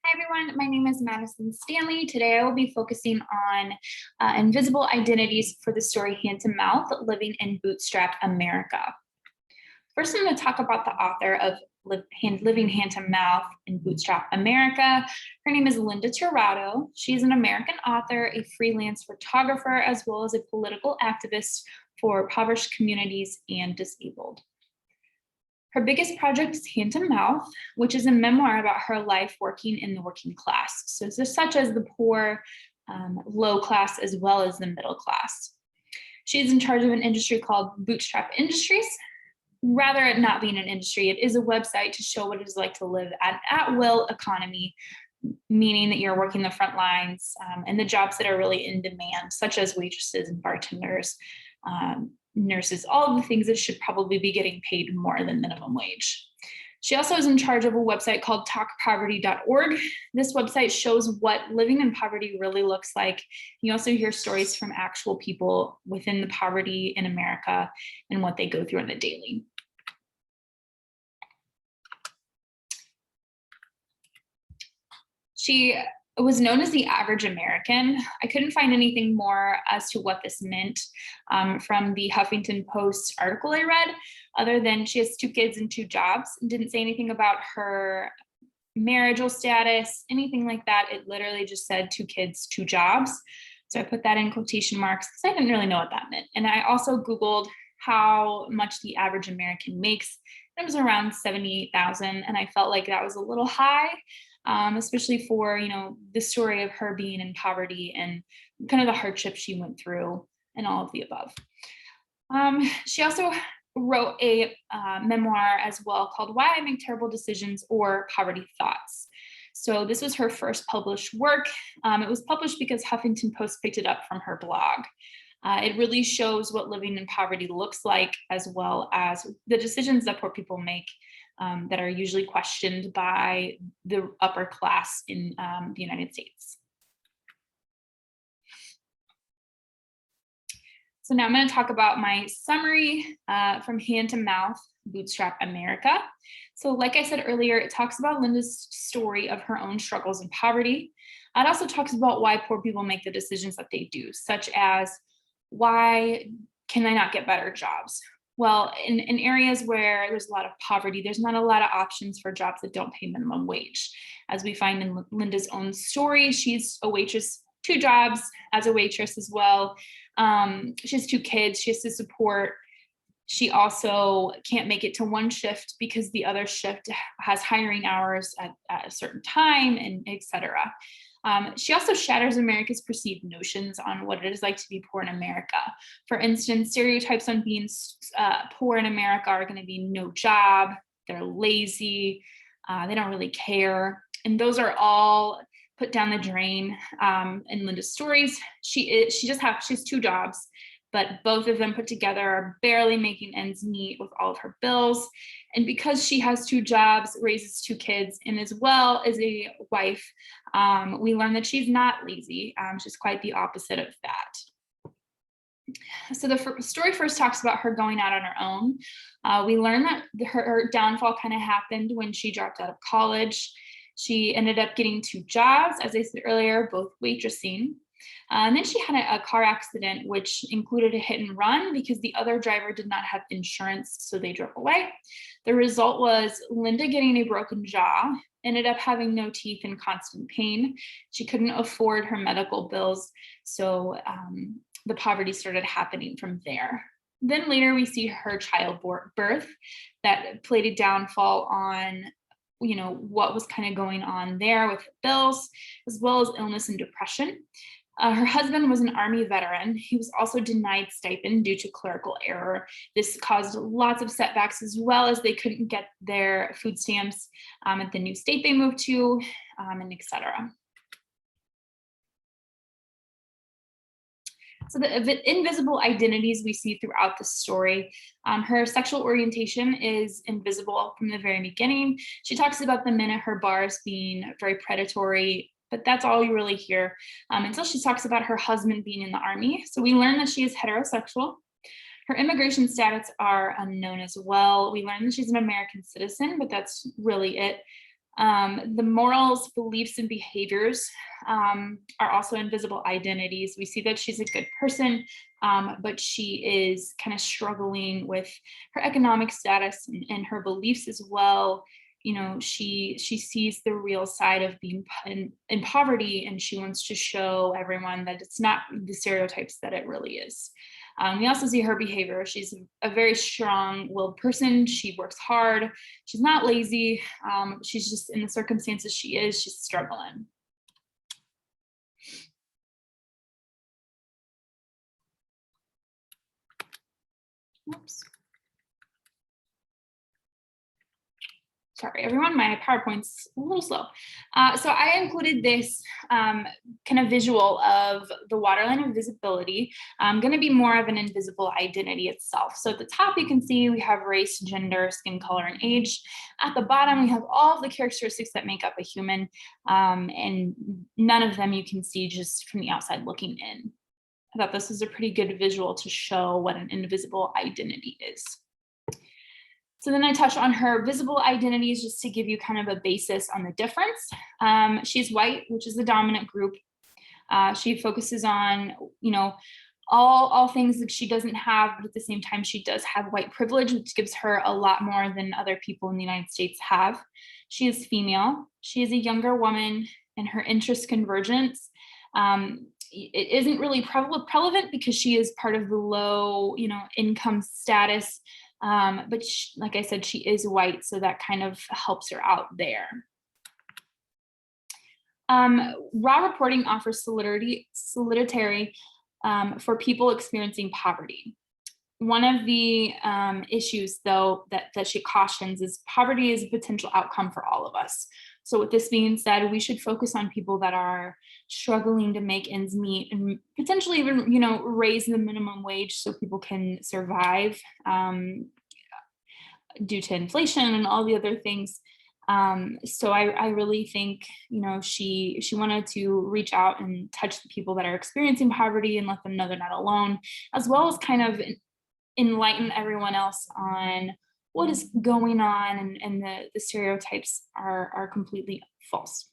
Hi everyone, my name is Madisson Stanley. Today I will be focusing on invisible identities for the story Hand to Mouth, Living in Bootstrap America. First, I'm going to talk about the author of Living Hand to Mouth in Bootstrap America. Her name is Linda Tirado. She's an American author, a freelance photographer, as well as a political activist for impoverished communities and disabled. Her biggest project is Hand to Mouth, which is a memoir about her life working in the working class. So such as the poor, low class, as well as the middle class. She's in charge of an industry called Bootstrap Industries. Rather it not being an industry, it is a website to show what it is like to live at-will economy, meaning that you're working the front lines and the jobs that are really in demand, such as waitresses and bartenders, nurses, all of the things that should probably be getting paid more than minimum wage. She also is in charge of a website called talkpoverty.org. This website shows what living in poverty really looks like. You also hear stories from actual people within the poverty in America and what they go through on the daily. She was known as the average American. I couldn't find anything more as to what this meant from the Huffington Post article I read, other than she has 2 kids and 2 jobs. It didn't say anything about her marital status, anything like that. It literally just said 2 kids, 2 jobs. So I put that in quotation marks because I didn't really know what that meant. And I also Googled how much the average American makes. It was around $78,000, and I felt like that was a little high. Especially for, the story of her being in poverty and kind of the hardship she went through and all of the above. She also wrote a memoir as well called Why I Make Terrible Decisions or Poverty Thoughts. So this was her first published work. It was published because Huffington Post picked it up from her blog. It really shows what living in poverty looks like, as well as the decisions that poor people make that are usually questioned by the upper class in the United States. So now I'm going to talk about my summary from Hand to Mouth, Bootstrap America. So like I said earlier, it talks about Linda's story of her own struggles in poverty. It also talks about why poor people make the decisions that they do, such as why can I not get better jobs? Well, in areas where there's a lot of poverty, there's not a lot of options for jobs that don't pay minimum wage. As we find in Linda's own story, she's a waitress, 2 jobs as a waitress as well. She has 2 kids she has to support. She also can't make it to one shift because the other shift has hiring hours at a certain time, and et cetera. She also shatters America's perceived notions on what it is like to be poor in America. For instance, stereotypes on being poor in America are going to be no job, they're lazy, they don't really care. And those are all put down the drain in Linda's stories. She has 2 jobs, but both of them put together are barely making ends meet with all of her bills. And because she has 2 jobs, raises 2 kids, and as well as a wife, we learn that she's not lazy. She's quite the opposite of that. So the story first talks about her going out on her own. We learn that her downfall kind of happened when she dropped out of college. She ended up getting 2 jobs, as I said earlier, both waitressing. And then she had a car accident, which included a hit and run because the other driver did not have insurance, so they drove away. The result was Linda getting a broken jaw, ended up having no teeth and constant pain. She couldn't afford her medical bills, so the poverty started happening from there. Then later we see her childbirth that played a downfall on what was kind of going on there with bills, as well as illness and depression. Her husband was an Army veteran. He was also denied stipend due to clerical error. This caused lots of setbacks, as well as they couldn't get their food stamps at the new state they moved to, and et cetera. So the invisible identities we see throughout the story. Her sexual orientation is invisible from the very beginning. She talks about the men at her bars being very predatory, but that's all you really hear until she talks about her husband being in the Army. So we learn that she is heterosexual. Her immigration status are unknown as well. We learn that she's an American citizen, but that's really it. The morals, beliefs, and behaviors are also invisible identities. We see that she's a good person, but she is kind of struggling with her economic status and her beliefs as well. You know, she sees the real side of being in poverty, and she wants to show everyone that it's not the stereotypes that it really is. We also see her behavior. She's a very strong-willed person. She works hard. She's not lazy. She's just in the circumstances she is, she's struggling. Oops. Sorry, everyone, my PowerPoint's a little slow. So I included this kind of visual of the waterline of visibility. Going to be more of an invisible identity itself. So at the top, you can see we have race, gender, skin color, and age. At the bottom, we have all of the characteristics that make up a human, and none of them you can see just from the outside looking in. I thought this was a pretty good visual to show what an invisible identity is. So then I touch on her visible identities just to give you kind of a basis on the difference. She's white, which is the dominant group. She focuses on, you know, all things that she doesn't have, but at the same time, she does have white privilege, which gives her a lot more than other people in the United States have. She is female. She is a younger woman, and her interest convergence. It isn't really prevalent because she is part of the low, you know, income status. But like I said, she is white, so that kind of helps her out there. Raw reporting offers solidity for people experiencing poverty. One of the issues, though, that she cautions is poverty is a potential outcome for all of us. So with this being said, we should focus on people that are struggling to make ends meet and potentially even, you know, raise the minimum wage so people can survive due to inflation and all the other things. So I really think, you know, she wanted to reach out and touch the people that are experiencing poverty and let them know they're not alone, as well as kind of enlighten everyone else on what is going on, and the stereotypes are completely false.